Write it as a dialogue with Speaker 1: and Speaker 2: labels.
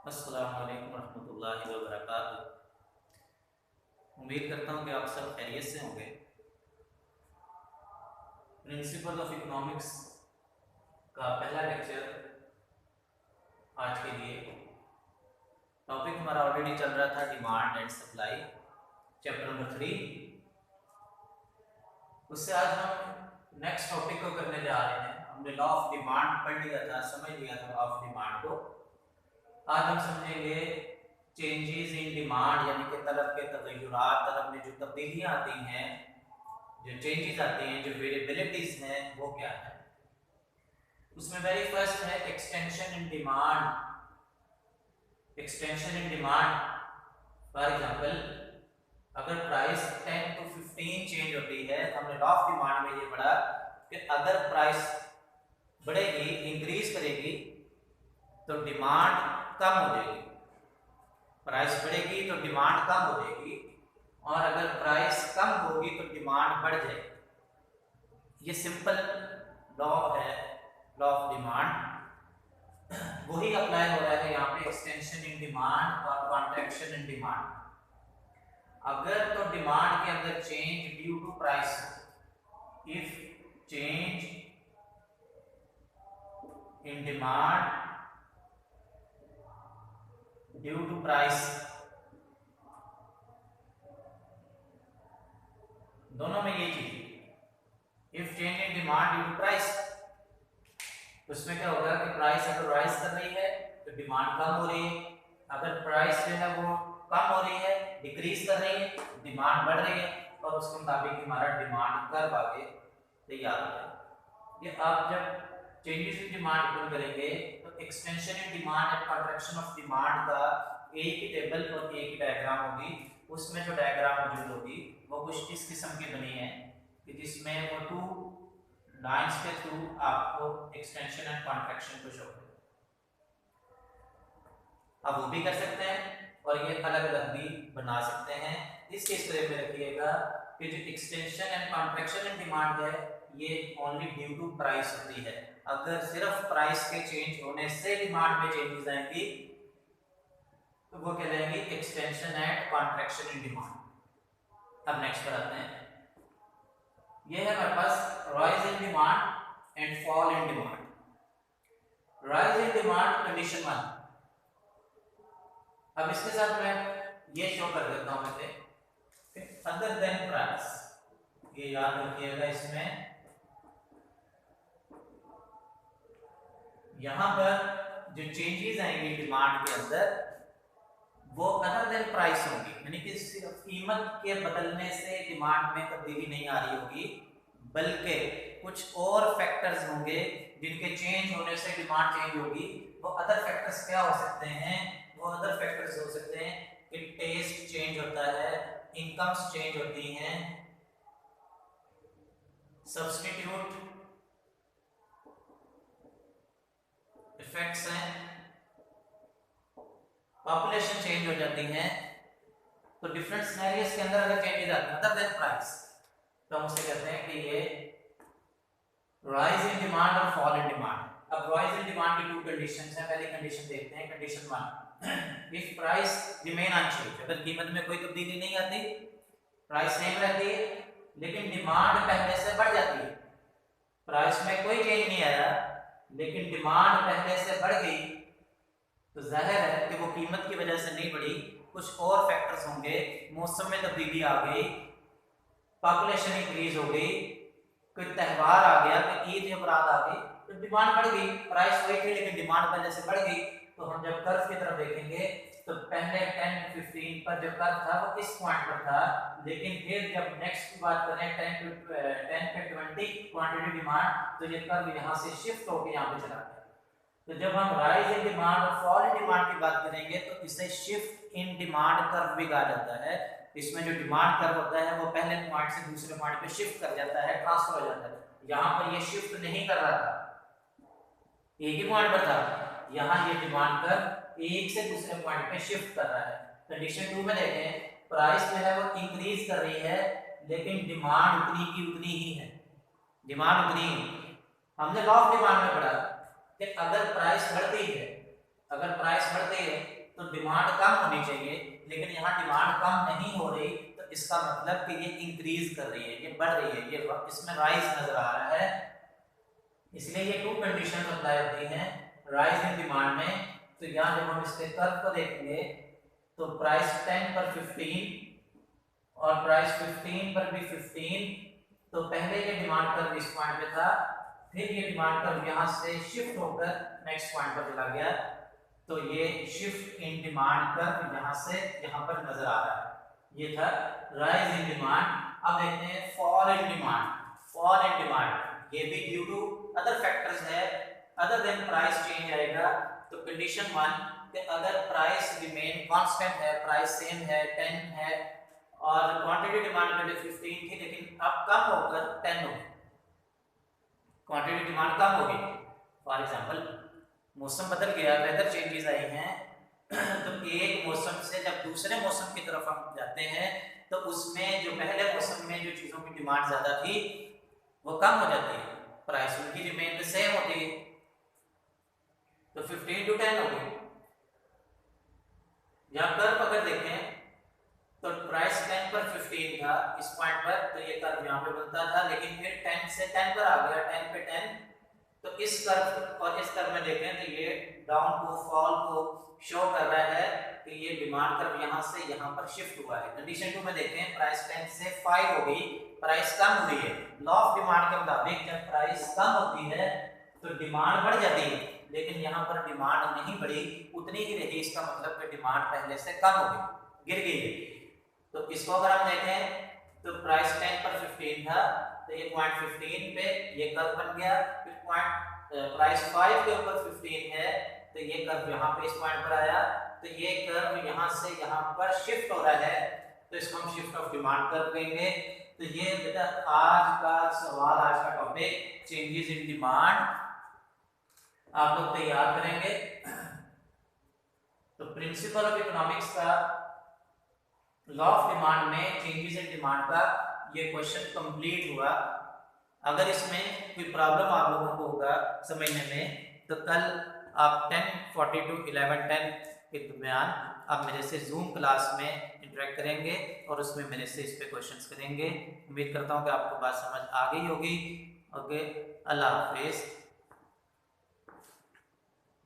Speaker 1: अस्सलामु अलैकुम रहमतुल्लाहि व बरकातुहू। उम्मीद करता हूँ कि आप सब खैरियत से होंगे। प्रिंसिपल ऑफ इकोनॉमिक्स का पहला लेक्चर आज के लिए। टॉपिक हमारा ऑलरेडी चल रहा था demand and supply, chapter number 3। उससे आज हम नेक्स्ट टॉपिक को करने जा रहे हैं। हमने लॉ ऑफ डिमांड पढ़ लिया था, समझ लिया था लॉ ऑफ डिमांड को। आज हम समझेंगे चेंजेस इन डिमांड, यानी कि तलब के तगय्युरात, तलब में जो तब्दीलियां आती हैं, जो चेंजेस आते हैं, जो वेरिएबिलिटीज हैं, वो क्या है। उसमें वेरी फर्स्ट है extension in demand. Extension in demand, for example अगर प्राइस 10 to 15 चेंज होती है, तो हमने लॉ ऑफ डिमांड में ये पढ़ा कि अगर प्राइस बढ़ेगी, इंक्रीज करेगी, तो डिमांड कम हो जाएगी। प्राइस बढ़ेगी तो डिमांड कम हो जाएगी, और अगर प्राइस कम होगी तो डिमांड बढ़ जाएगी। ये सिंपल लॉ है, लॉ ऑफ डिमांड। वही अप्लाई हो रहा है यहाँ पे, एक्सटेंशन इन डिमांड और कॉन्ट्रैक्शन इन डिमांड। अगर तो डिमांड के अंदर change due to price, if change in demand due to price, दोनों में ये चीज, if change in demand due to price, उसमें क्या होगा कि प्राइस अगर राइज कर रही है तो डिमांड कम हो रही है, अगर प्राइस जो है वो कम हो रही है, डिक्रीज कर रही है, डिमांड बढ़ रही है, और उसके मुताबिक हमारा डिमांड कर्व आगे तैयार हो जाएगा। ये आप जब चेंजेस इन डिमांड को करेंगे तो extension in demand and contraction of demand का एक ही टेबल और एक ही डायग्राम होगी। उसमें जो डायग्राम मौजूद होगी वो कुछ इस किस्म की बनी है कि जिसमें वो 2 लाइंस के थ्रू आपको एक्सटेंशन एंड कॉन्ट्रैक्शन को शो करें। आप वो भी कर सकते हैं और ये अलग अलग भी बना सकते हैं। इस चीज को ध्यान में रखिएगा कि जो extension and contraction in demand है, ये ओनली ड्यू टू प्राइस होती है। अगर सिर्फ प्राइस के चेंज होने से डिमांड में चेंजेस आएंगी तो वो कहलाएंगी extension and contraction in demand. अब नेक्स्ट पर आते हैं। ये है हमारे पास rise in demand and fall in demand. Rise in demand condition 1। अब इसके साथ मैं ये शो कर देता हूं इसे, अदर देन प्राइस। ये याद रखिएगा, इसमें यहां पर जो चेंजेस आएंगे डिमांड के अंदर वो अदर देन प्राइस होगी, यानी कि सिर्फ कीमत के बदलने से डिमांड में तब्दीली नहीं आ रही होगी, बल्कि कुछ और फैक्टर्स होंगे जिनके चेंज होने से डिमांड चेंज होगी। वो अदर फैक्टर्स क्या हो सकते हैं? वो अदर फैक्टर्स हो सकते हैं कि टेस्ट चेंज होता है, इनकम्स चेंज होती हैं, सब्स्टिट्यूट इफेक्ट्स हैं, पॉपुलेशन चेंज हो जाती है। तो डिफरेंट सिनेरियोस के अंदर अगर चेंजेस आते हैं अदर देन प्राइस, तो हम उसे कहते हैं कि ये राइज इन डिमांड और फॉल इन डिमांड। अब राइज इन डिमांड की 2 कंडीशंस हैं। पहली कंडीशन देखते हैं, condition 1, if price remain unchanged. अगर कीमत में कोई तब्दीली नहीं आती, प्राइस सेम रहती है, लेकिन डिमांड पहले से बढ़ जाती है। प्राइस में कोई चेंज नहीं आया लेकिन डिमांड पहले से बढ़ गई, तो जाहिर है कि वो कीमत की वजह से नहीं बढ़ी, कुछ और फैक्टर्स होंगे। मौसम में तब्दीली आ गई, पॉपुलेशन इंक्रीज हो गई, कोई त्यौहार आ गया, कोई ईद या बरात आ गई, तो डिमांड बढ़ गई। प्राइस वही थी लेकिन डिमांड पहले से बढ़ गई। तो हम जब कर्व की तरफ देखेंगे तो पहले 10 to 15 पर जो कर्व था वो इस पॉइंट पर था, लेकिन फिर जब नेक्स्ट की बात करें 10 पे 20 क्वांटिटी डिमांड, तो ये कर्व यहाँ से शिफ्ट होकर यहाँ पे चला गया। तो जब हम राइज इन डिमांड और फॉल इन डिमांड की बात करेंगे तो इसे शिफ्ट इन डिमांड कर्व भी कहा जाता है। इसमें जो डिमांड कर्व होता है वो पहले पॉइंट से दूसरे पॉइंट पे शिफ्ट कर जाता है, ट्रांसफर हो जाता है। यहाँ पर ये शिफ्ट नहीं कर रहा था, एक ही पॉइंट पर था। यहाँ ये डिमांड कर्व एक से दूसरे पॉइंट पे शिफ्ट कर रहा है। कंडीशन 2 में देखें, प्राइस जो है वो इंक्रीज कर रही है लेकिन डिमांड उतनी की उतनी ही है। डिमांड उतनी ही, हमने लॉ ऑफ डिमांड में पढ़ा कि अगर प्राइस बढ़ती है तो डिमांड कम होनी चाहिए, लेकिन यहाँ डिमांड कम नहीं हो रही, तो इसका मतलब कि ये इंक्रीज कर रही है, ये बढ़ रही है, ये इसमें राइज नजर आ रहा है। इसलिए ये टू कंडीशन अप्लाई होती हैं राइज इन डिमांड में। तो यहाँ जब हम इसके कर्व को देखेंगे तो प्राइस 10 पर 15 और प्राइस 15 पर भी 15, तो पहले ये डिमांड कर्व इस पॉइंट पे था, फिर ये डिमांड कर्व यहाँ से शिफ्ट होकर नेक्स्ट पॉइंट पर चला गया, तो ये शिफ्ट इन डिमांड कर्व यहाँ से यहाँ पर नजर आ रहा है। ये था राइज इन डिमांड। अब देखते हैं fall in demand. Fall in demand ये भी ड्यू टू अदर फैक्टर्स है, अदर देन प्राइस चेंज आएगा। तो कंडीशन 1 कि अगर प्राइस रिमेन कांस्टेंट है, प्राइस सेम है 10 है और क्वांटिटी डिमांड पहले 15 थी लेकिन अब कम होकर 10 हो गई, क्वांटिटी डिमांड कम हो गई। फॉर एग्जांपल मौसम बदल गया, वेदर चेंजेस आई हैं, तो एक मौसम से जब दूसरे मौसम की तरफ हम जाते हैं तो उसमें जो पहले मौसम में जो चीज़ों की डिमांड ज़्यादा थी वो कम हो जाती है, प्राइस उनकी रिमेन सेम होती है, तो 15 to 10 हो गई। यहाँ कर्व अगर देखें तो प्राइस 10 पर 15 था इस पॉइंट पर, तो ये कर्व यहाँ पे बनता था, लेकिन फिर 10 से 10 पर आ गया, 10 पे 10, तो इस कर्व और इस कर्व में देखें तो ये डाउन को फॉल को शो कर रहा है कि ये डिमांड कर्व यहाँ से यहाँ पर शिफ्ट हुआ है। कंडीशन 2 में देखें प्राइस 10 से 5 हो गई, प्राइस कम हुई है। लॉ ऑफ डिमांड के मुताबिक जब प्राइस कम होती है तो डिमांड बढ़ जाती है, लेकिन यहाँ पर डिमांड नहीं बढ़ी, उतनी ही रही, इसका मतलब कि डिमांड पहले से कम हो गई, गिर गई है। तो इसको अगर हम देखें तो प्राइस 10 पर 15 था, तो ये पॉइंट 15 पे ये कर्व बन गया, फिर पॉइंट प्राइस 5 के ऊपर 15 है तो ये कर्व यहाँ पे इस पॉइंट पर आया, तो ये कर्व यहाँ से यहाँ पर शिफ्ट हो रहा है, तो इसको हम शिफ्ट ऑफ डिमांड कर्व कहेंगे। तो ये बेटा आज का सवाल, आज का टॉपिक चेंजेस इन डिमांड आप लोग तैयार करेंगे। तो प्रिंसिपल ऑफ इकोनॉमिक्स का लॉ ऑफ डिमांड में चेंजेस इन डिमांड का ये क्वेश्चन कंप्लीट हुआ। अगर इसमें कोई प्रॉब्लम आप लोगों को होगा समझने में तो कल आप 10:40 to 11:10 के दरमियान आप मेरे से जूम क्लास में इंटरेक्ट करेंगे और उसमें मेरे से इस पे क्वेश्चंस करेंगे। उम्मीद करता हूँ कि आपको बात समझ आ गई होगी। ओके, अल्लाह हाफिज़।